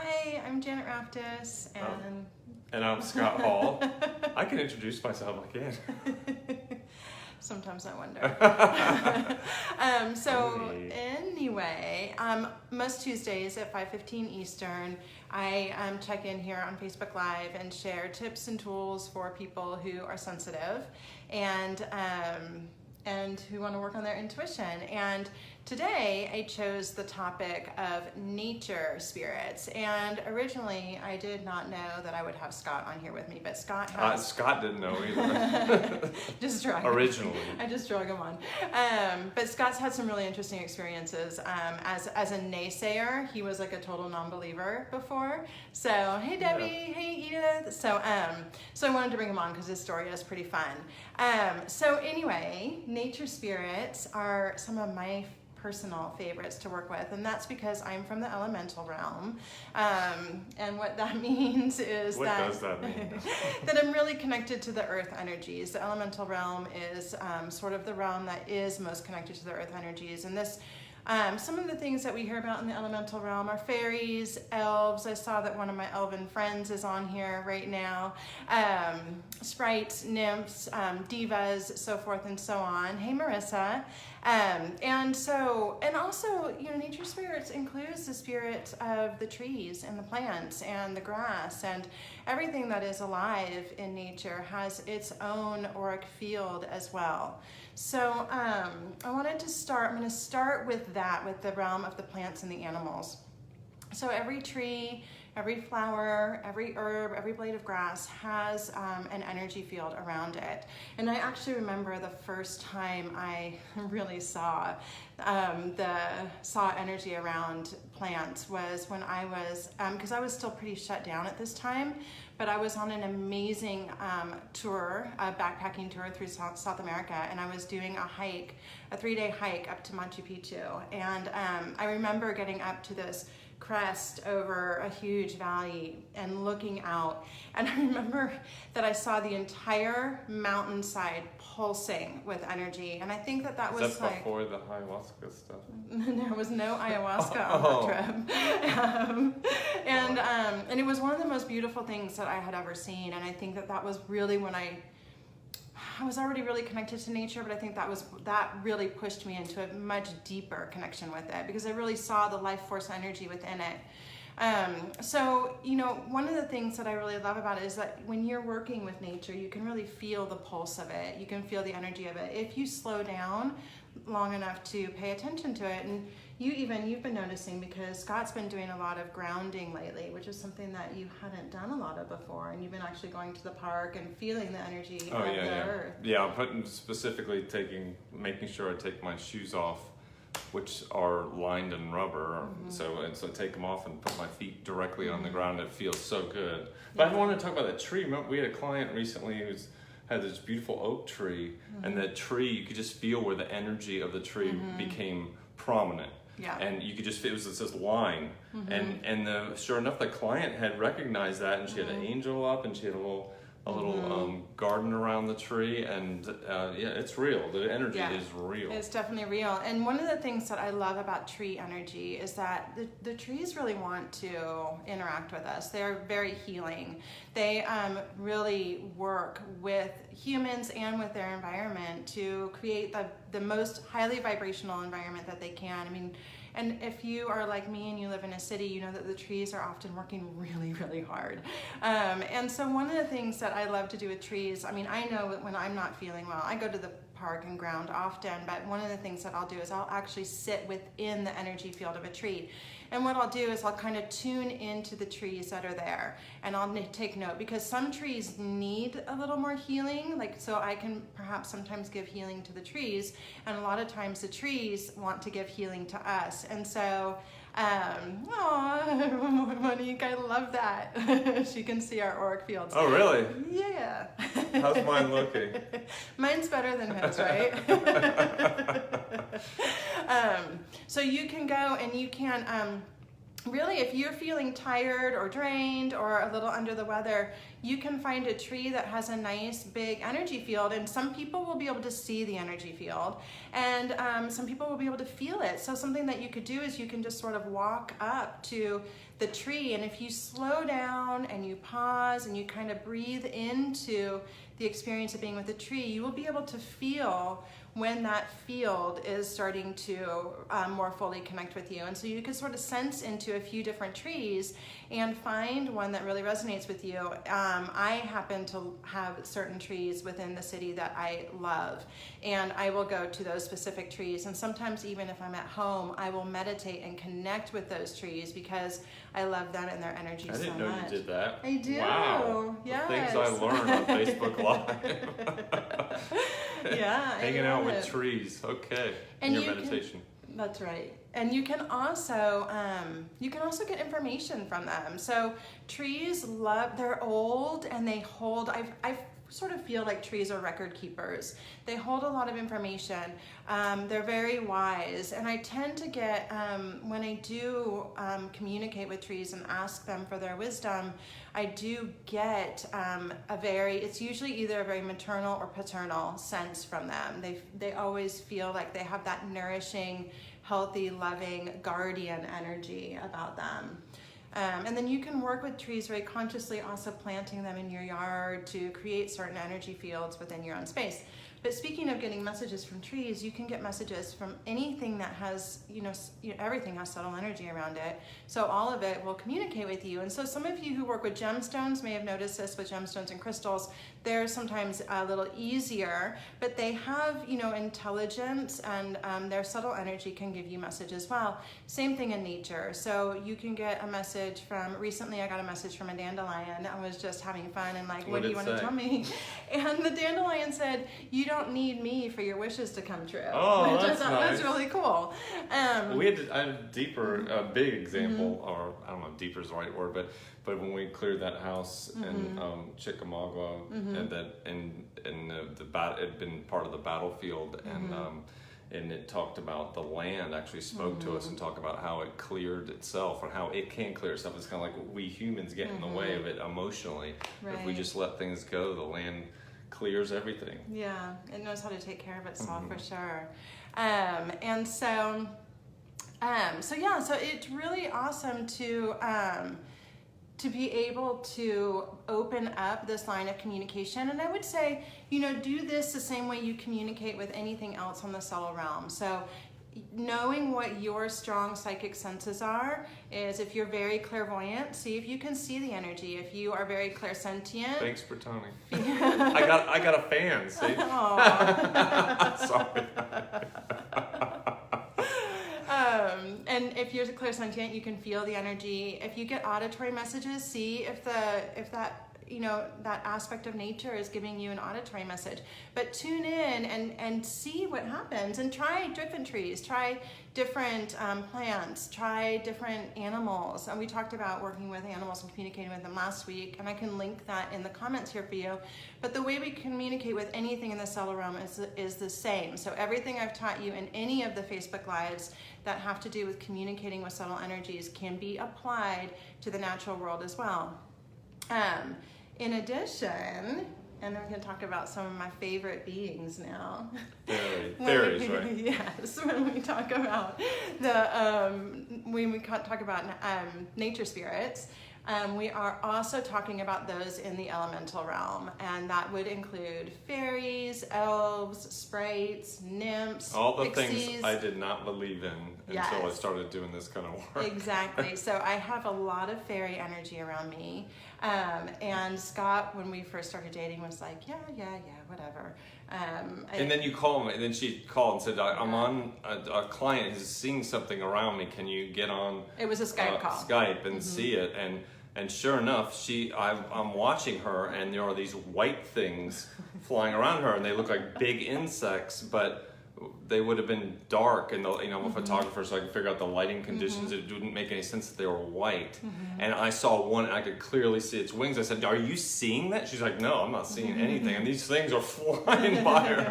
Hi, I'm Janet Raftis, and And I'm Scott Hall. I can introduce myself again. sometimes I wonder. Anyway, most Tuesdays at 5:15 Eastern, I check in here on Facebook Live and share tips and tools for people who are sensitive and who want to work on their intuition. And today I chose the topic of nature spirits. And originally I did not know that I would have Scott on here with me, but Scott has... Scott didn't know either. Just drag Originally. I just drug him on. But Scott's had some really interesting experiences. As a naysayer, he was like a total non-believer before. So, hey Debbie, hey Edith. So I wanted to bring him on because his story is pretty fun. So anyway, nature spirits are some of my personal favorites to work with, and that's because I'm from the elemental realm, and what that means is what does that mean? that I'm really connected to the earth energies. The elemental realm is sort of the realm that is most connected to the earth energies, and this some of the things that we hear about in the elemental realm are fairies, elves. I saw that one of my elven friends is on here right now. Sprites, nymphs, divas, so forth and so on. Hey, Marissa. And also, nature spirits includes the spirits of the trees and the plants and the grass, and everything that is alive in nature has its own auric field as well. So I'm going to start with the realm of the plants and the animals. So every tree, every flower, every herb, every blade of grass has an energy field around it. And I actually remember the first time I really saw energy around plants was when I was, because I was still pretty shut down at this time, but I was on an amazing tour, a backpacking tour through South America, and I was doing a 3-day hike up to Machu Picchu. And I remember getting up to this crest over a huge valley and looking out, and I remember that I saw the entire mountainside pulsing with energy, and I think that was like before the ayahuasca stuff. There was no ayahuasca on that trip. And it was one of the most beautiful things that I had ever seen, and I think that was really when I was already really connected to nature, but I think that really pushed me into a much deeper connection with it, because I really saw the life force energy within it. One of the things that I really love about it is that when you're working with nature, you can really feel the pulse of it. You can feel the energy of it if you slow down long enough to pay attention to it. And you've been noticing, because Scott's been doing a lot of grounding lately, which is something that you hadn't done a lot of before, and you've been actually going to the park and feeling the energy of the earth. Yeah, I'm making sure I take my shoes off, which are lined in rubber. Mm-hmm. So take them off and put my feet directly on the ground. It feels so good. But I want to talk about that tree. Remember, we had a client recently who's had this beautiful oak tree, and that tree, you could just feel where the energy of the tree became prominent. Yeah. And you could just feel it was this line. And sure enough, the client had recognized that, and she had an angel up, and she had a little garden around the tree, and it's real. The energy is real. It's definitely real. And one of the things that I love about tree energy is that the trees really want to interact with us. They're very healing. They really work with humans and with their environment to create the most highly vibrational environment that they can. I mean, and if you are like me and you live in a city, you know that the trees are often working really, really hard. And so one of the things that I love to do with trees, I know when I'm not feeling well, I go to the park and ground often, but one of the things that I'll do is I'll actually sit within the energy field of a tree. And what I'll do is I'll kind of tune into the trees that are there, and I'll take note, because some trees need a little more healing, so I can perhaps sometimes give healing to the trees, and a lot of times the trees want to give healing to us. And so Monique, I love that. She can see our auric fields. Oh, really? Yeah. How's mine looking? Mine's better than his, right? So you can go and you can really, if you're feeling tired or drained or a little under the weather, you can find a tree that has a nice big energy field, and some people will be able to see the energy field, and some people will be able to feel it. So something that you could do is you can just sort of walk up to the tree, and if you slow down and you pause and you kind of breathe into the experience of being with the tree, you will be able to feel when that field is starting to more fully connect with you. And so you can sort of sense into a few different trees and find one that really resonates with you. I happen to have certain trees within the city that I love, and I will go to those specific trees. And sometimes even if I'm at home, I will meditate and connect with those trees because I love them and their energy so much. I didn't know you did that. I do. Wow. Yes. The things I learned on Facebook Live. Yeah. Hanging out with trees. Okay. And your you meditation. That's right. And you can also get information from them. So trees they're old and they hold, I sort of feel like trees are record keepers. They hold a lot of information. They're very wise. And I tend to get, when I do communicate with trees and ask them for their wisdom, I do get it's usually either a very maternal or paternal sense from them. They always feel like they have that nourishing, healthy, loving, guardian energy about them. And then you can work with trees very consciously, also planting them in your yard to create certain energy fields within your own space. But speaking of getting messages from trees, you can get messages from anything that has, everything has subtle energy around it. So all of it will communicate with you. And so some of you who work with gemstones may have noticed this with gemstones and crystals. They're sometimes a little easier, but they have, intelligence, and their subtle energy can give you message as well. Same thing in nature. So you can get a message recently I got a message from a dandelion. I was just having fun and like, what do you want to tell me? And the dandelion said, you don't need me for your wishes to come true. Oh, which that's I thought nice. was really cool. We had a deeper, big example, or I don't know if deeper is the right word, but when we cleared that house in Chickamauga, and it had been part of the battlefield, and it talked about the land actually spoke to us and talked about how it cleared itself, or how it can clear itself. It's kind of like we humans get in the way of it emotionally. Right. If we just let things go, the land clears everything. Yeah, it knows how to take care of itself for sure. So it's really awesome to be able to open up this line of communication. And I would say, do this the same way you communicate with anything else on the subtle realm. So knowing what your strong psychic senses are is, if you're very clairvoyant, see if you can see the energy. If you are very clairsentient. Thanks for telling me. I got a fan, see? Sorry. And if you're clairsentient, you can feel the energy. If you get auditory messages, see if that that aspect of nature is giving you an auditory message. But tune in and see what happens, and try different trees, try different plants, try different animals. And we talked about working with animals and communicating with them last week, and I can link that in the comments here for you. But the way we communicate with anything in the subtle realm is the same. So everything I've taught you in any of the Facebook Lives that have to do with communicating with subtle energies can be applied to the natural world as well. In addition, and we're going to talk about some of my favorite beings now. Fairies, right? Yes, when we talk about nature spirits, we are also talking about those in the elemental realm, and that would include fairies, elves, sprites, nymphs, all the pixies. things I did not believe in until I started doing this kind of work. Exactly. So I have a lot of fairy energy around me. And Scott, when we first started dating, was like, yeah, whatever. And then you call me, and then she called and said, I'm on, a client is seeing something around me. Can you get on? It was a Skype call. Skype and see it. And sure enough, I'm watching her, and there are these white things flying around her, and they look like big insects, but they would have been dark, and I'm a photographer, so I can figure out the lighting conditions. It didn't make any sense that they were white. And I saw one, I could clearly see its wings. I said, "Are you seeing that?" She's like, "No, I'm not seeing anything." And these things are flying by her,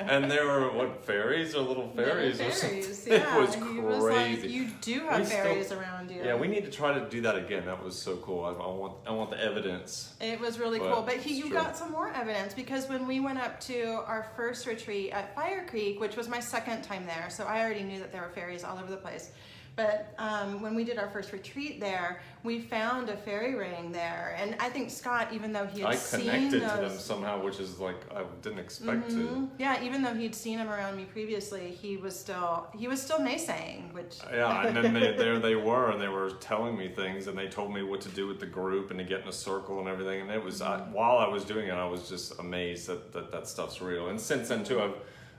and they were fairies or little fairies or something. Yeah. It was He crazy. was like, you do have fairies around you. Yeah, we need to try to do that again. That was so cool. I want the evidence. It was really cool. But you got some more evidence, because when we went up to our first retreat at Fire Creek, which was my second time there, so I already knew that there were fairies all over the place. But when we did our first retreat there, we found a fairy ring there, and I think Scott, even though he had seen I connected to them somehow, which is like I didn't expect to. Yeah, even though he'd seen them around me previously, he was still naysaying, which. Yeah, and then there they were, and they were telling me things, and they told me what to do with the group and to get in a circle and everything. And it was while I was doing it, I was just amazed that stuff's real. And since then too, I've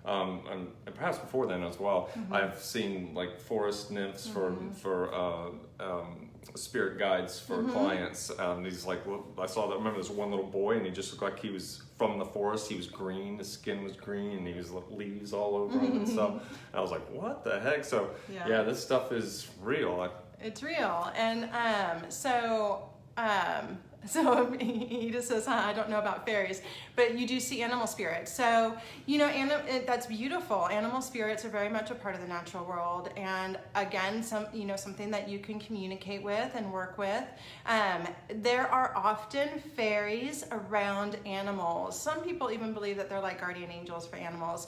and perhaps before then as well, I've seen like forest nymphs for spirit guides for clients. These like I remember this one little boy, and he just looked like he was from the forest. He was green, his skin was green, and he was leaves all over him and stuff. And I was like, what the heck? So yeah, this stuff is real. It's real, and so he just says, I don't know about fairies, but you do see animal spirits. So, that's beautiful. Animal spirits are very much a part of the natural world. And again, something that you can communicate with and work with. There are often fairies around animals. Some people even believe that they're like guardian angels for animals.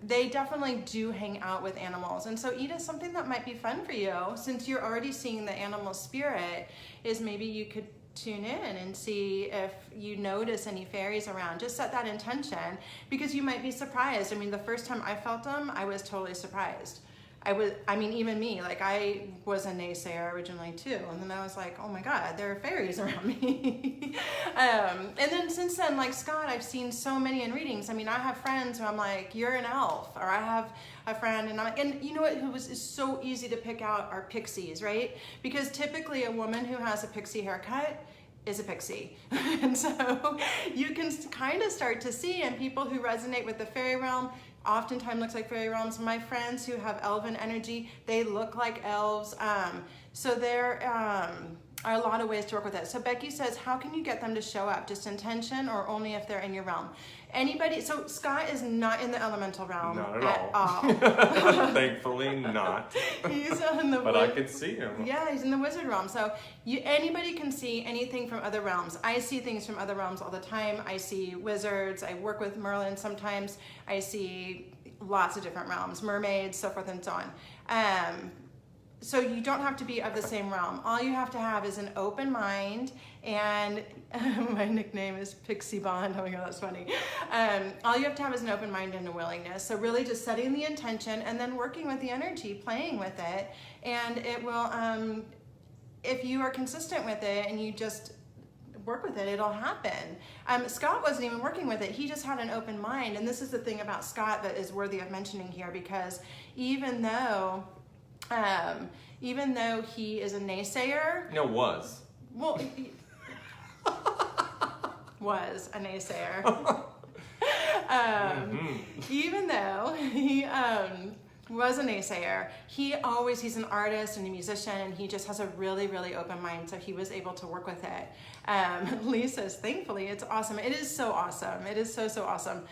They definitely do hang out with animals. And so, Edith, something that might be fun for you, since you're already seeing the animal spirit, is maybe you could tune in and see if you notice any fairies around. Just set that intention, because you might be surprised. I mean, the first time I felt them, I was totally surprised. Even me, like I was a naysayer originally too, and then I was like, oh my God, there are fairies around me. And then since then, like Scott, I've seen so many in readings. I mean, I have friends who I'm like, you're an elf, or I have a friend, and you know what, is so easy to pick out are pixies, right? Because typically a woman who has a pixie haircut is a pixie. And so you can kind of start to see, and people who resonate with the fairy realm oftentimes looks like fairy realms. My friends who have elven energy, they look like elves. So there are a lot of ways to work with it. So Becky says, how can you get them to show up? Just intention, or only if they're in your realm? Anybody, so Scott is not in the elemental realm at all. Thankfully not. He's in the but I could see him. Yeah, he's in the wizard realm. So anybody can see anything from other realms. I see things from other realms all the time. I see wizards. I work with Merlin sometimes. I see lots of different realms, mermaids, so forth and so on. So you don't have to be of the same realm. All you have to have is an open mind, and my nickname is Pixie Bond. Oh my God, that's funny. All you have to have is an open mind and a willingness. So really just setting the intention and then working with the energy, playing with it, and it will, if you are consistent with it and you just work with it, it'll happen. Scott wasn't even working with it. He just had an open mind. And this is the thing about Scott that is worthy of mentioning here, because even though he is a naysayer. No, was. Well, was a naysayer. Even though he was a naysayer, he's an artist and a musician, and he just has a really, really open mind, so he was able to work with it. Lee says, thankfully, it's awesome. It is so awesome. It is so, so awesome.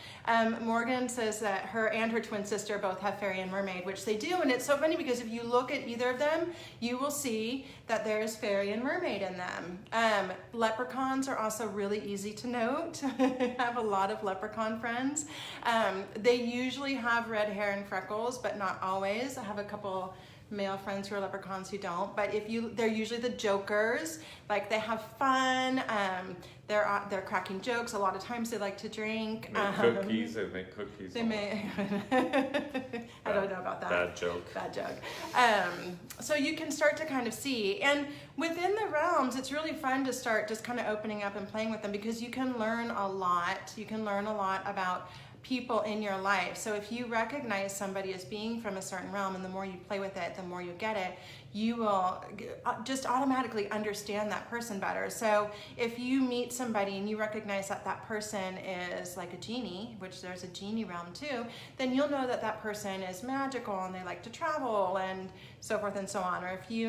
Morgan says that her and her twin sister both have fairy and mermaid, which they do, and it's so funny because if you look at either of them, you will see that there is fairy and mermaid in them. Leprechauns are also really easy to note. I have a lot of leprechaun friends. They usually have red hair and freckles, but not always. I have a couple male friends who are leprechauns who don't, but they're usually the jokers. Like, they have fun, they're cracking jokes. A lot of times they like to drink. Cookies, they make cookies. They may. I don't know about that. Bad joke. So you can start to kind of see, and within the realms, it's really fun to start just kind of opening up and playing with them, because you can learn a lot. You can learn a lot about people in your life. So if you recognize somebody as being from a certain realm, and the more you play with it, the more you get it, you will just automatically understand that person better. So if you meet somebody and you recognize that that person is like a genie, which there's a genie realm too, then you'll know that that person is magical and they like to travel and so forth and so on. Or if he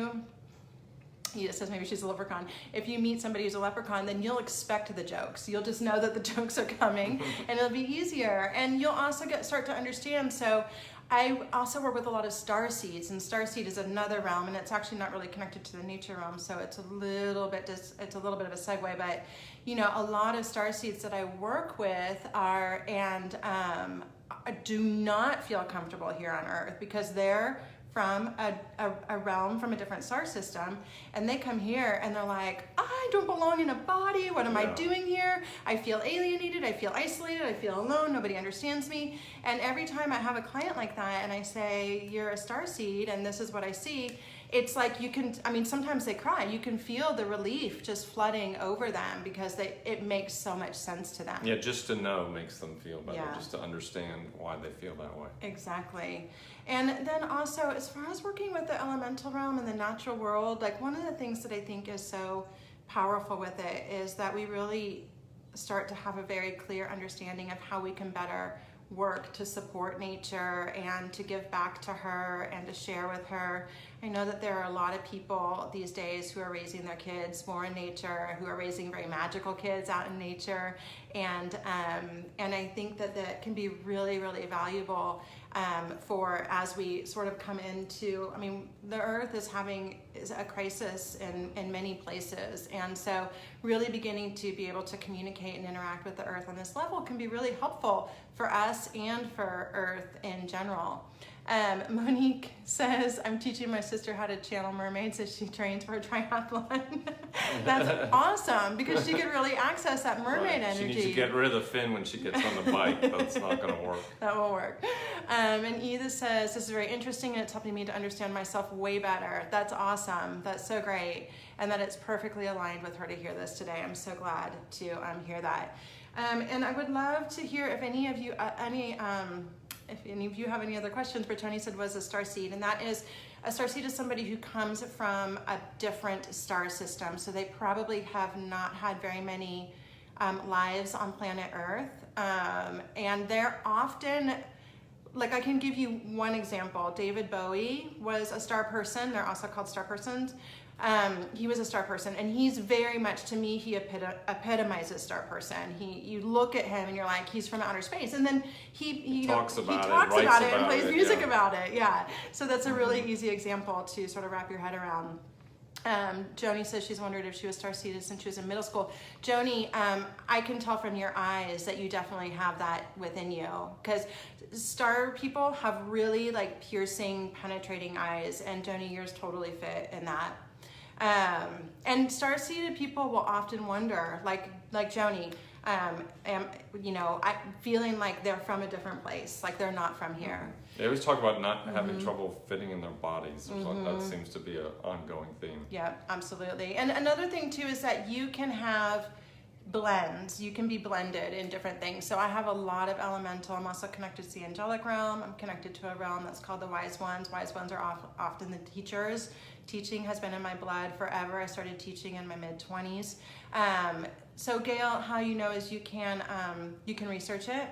just says maybe she's a leprechaun. If you meet somebody who's a leprechaun, then you'll expect the jokes. You'll just know that the jokes are coming and it'll be easier. And you'll also start to understand. So I also work with a lot of starseeds, and starseed is another realm, and it's actually not really connected to the nature realm, so it's a little bit of a segue. But you know, a lot of starseeds that I work with are do not feel comfortable here on Earth because they're from a realm from a different star system, and they come here and they're like, I don't belong in a body. What am I doing here? I feel alienated. I feel isolated. I feel alone. Nobody understands me. And every time I have a client like that and I say, you're a starseed and this is what I see, it's like sometimes they cry. You can feel the relief just flooding over them because it makes so much sense to them. Yeah, just to know makes them feel better, just to understand why they feel that way. Exactly. And then also, as far as working with the elemental realm and the natural world, like one of the things that I think is so powerful with it is that we really start to have a very clear understanding of how we can better work to support nature and to give back to her and to share with her. I know that there are a lot of people these days who are raising their kids more in nature, who are raising very magical kids out in nature, and I think that can be really, really valuable for as we sort of come into, the earth is a crisis in many places, and so really beginning to be able to communicate and interact with the earth on this level can be really helpful for us and for earth in general. Monique says, I'm teaching my sister how to channel mermaids as she trains for a triathlon. That's awesome, because she could really access that mermaid energy. She needs to get rid of the fin when she gets on the bike. That's not going to work. That won't work. And Edith says, this is very interesting and it's helping me to understand myself way better. That's awesome. That's so great. And that it's perfectly aligned with her to hear this today. I'm so glad to hear that. And I would love to hear if any of you, if any of you have any other questions. Bertoni said was a starseed, and that is, a starseed is somebody who comes from a different star system. So they probably have not had very many lives on planet Earth. And they're often, like I can give you one example. David Bowie was a star person. They're also called star persons. He was a star person, and he's very much, to me, he epitomizes star person. You look at him and you're like, he's from outer space, and then he talks about it and plays music about it. Yeah, so that's a really easy example to sort of wrap your head around. Joni says she's wondered if she was starseeded since she was in middle school. Joni, I can tell from your eyes that you definitely have that within you, because star people have really like piercing, penetrating eyes, and Joni, yours totally fit in that. And star-seeded people will often wonder, like Joni, feeling like they're from a different place, like they're not from here. They always talk about not having trouble fitting in their bodies. That seems to be an ongoing theme. Yeah, absolutely. And another thing too is that you can have blends. You can be blended in different things. So I have a lot of elemental. I'm also connected to the angelic realm. I'm connected to a realm that's called the wise ones. Wise ones are often the teachers. Teaching has been in my blood forever. I started teaching in my mid-20s. So Gail, how you know is you can research it.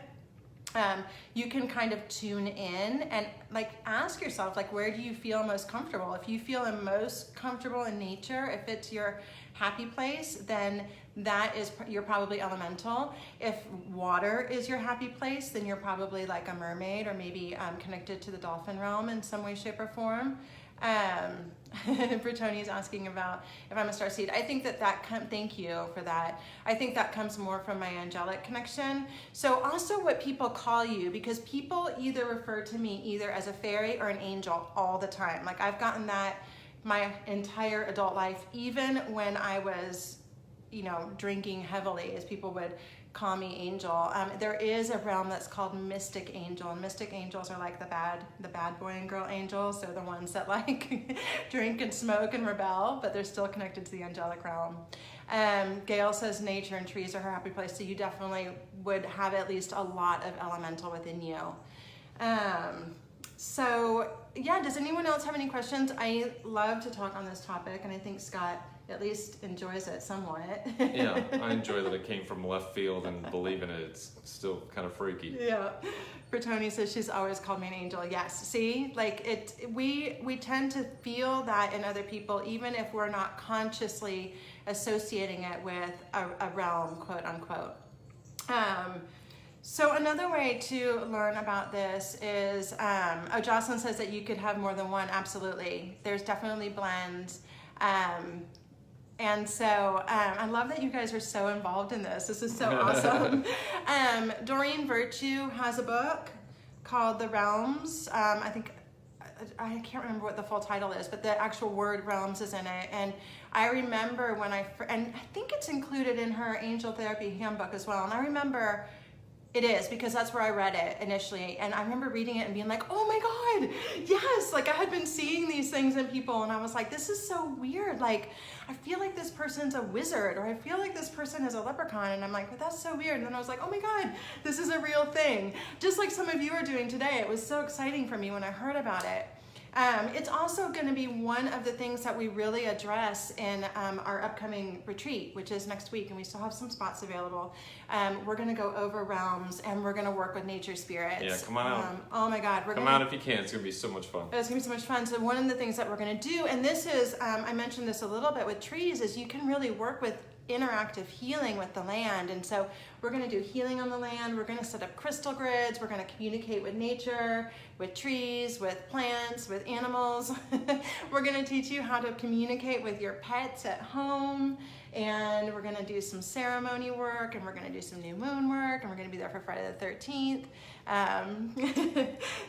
You can kind of tune in and like ask yourself, like, where do you feel most comfortable? If you feel most comfortable in nature, if it's your happy place, then you're probably elemental. If water is your happy place, then you're probably like a mermaid, or maybe connected to the dolphin realm in some way, shape, or form. Bertoni is asking about if I'm a starseed. I think thank you for that. I think that comes more from my angelic connection. So also what people call you, because people either refer to me either as a fairy or an angel all the time. Like I've gotten that my entire adult life, even when I was, drinking heavily, as people would call-me angel. There is a realm that's called mystic angel, and mystic angels are like the bad boy and girl angels. They're the ones that like drink and smoke and rebel, but they're still connected to the angelic realm. Gail says nature and trees are her happy place, so you definitely would have at least a lot of elemental within you. So yeah, does anyone else have any questions? I love to talk on this topic, and I think Scott at least enjoys it somewhat. Yeah, I enjoy that it came from left field, and believe in it, it's still kind of freaky. Yeah. Bertoni says she's always called me an angel. Yes, see, like we tend to feel that in other people, even if we're not consciously associating it with a realm, quote unquote. So another way to learn about this is, Jocelyn says that you could have more than one. Absolutely. There's definitely blends. And so I love that you guys are so involved in this. This is so awesome. Doreen Virtue has a book called The Realms. I can't remember what the full title is, but the actual word realms is in it. And I remember when and I think it's included in her Angel Therapy Handbook as well. And I remember it is, because that's where I read it initially. And I remember reading it and being like, oh my God, yes. Like I had been seeing these things in people, and I was like, this is so weird. Like, I feel like this person's a wizard, or I feel like this person is a leprechaun. And I'm like, but that's so weird. And then I was like, oh my God, this is a real thing. Just like some of you are doing today. It was so exciting for me when I heard about it. It's also going to be one of the things that we really address in our upcoming retreat, which is next week, and we still have some spots available. We're going to go over realms, and we're going to work with nature spirits. Yeah, come on out. Oh my God. Come out if you can. It's going to be so much fun. It's going to be so much fun. So one of the things that we're going to do, and this is, I mentioned this a little bit with trees, is you can really work with interactive healing with the land. And so we're going to do healing on the land. We're going to set up crystal grids. We're going to communicate with nature, with trees, with plants, with animals. We're going to teach you how to communicate with your pets at home. And we're going to do some ceremony work, and we're going to do some new moon work, and we're going to be there for Friday the 13th.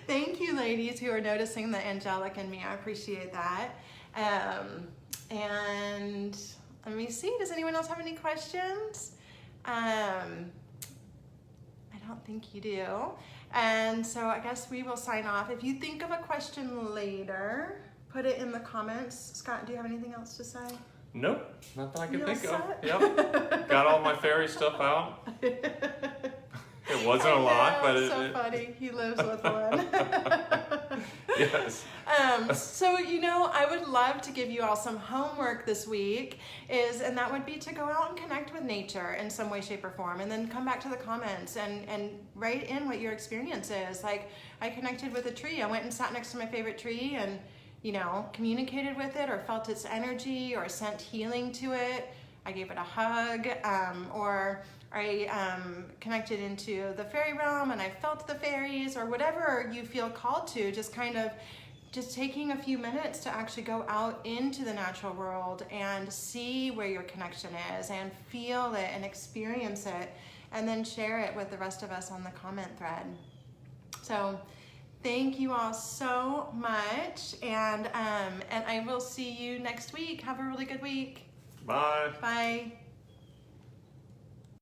Thank you, ladies, who are noticing the angelic in me. I appreciate that. And let me see, does anyone else have any questions? I don't think you do. And so I guess we will sign off. If you think of a question later, put it in the comments. Scott, do you have anything else to say? Nope, not that I can You think all of. set? Yep, got all my fairy stuff out. It wasn't a lot, but it's so funny. He lives with one. Yes. So, I would love to give you all some homework this week, and that would be to go out and connect with nature in some way, shape, or form, and then come back to the comments and write in what your experience is. Like, I connected with a tree. I went and sat next to my favorite tree and, communicated with it, or felt its energy, or sent healing to it. I gave it a hug, or I connected into the fairy realm and I felt the fairies, or whatever you feel called to, just taking a few minutes to actually go out into the natural world and see where your connection is, and feel it and experience it, and then share it with the rest of us on the comment thread. So thank you all so much, and I will see you next week. Have a really good week. Bye. Bye.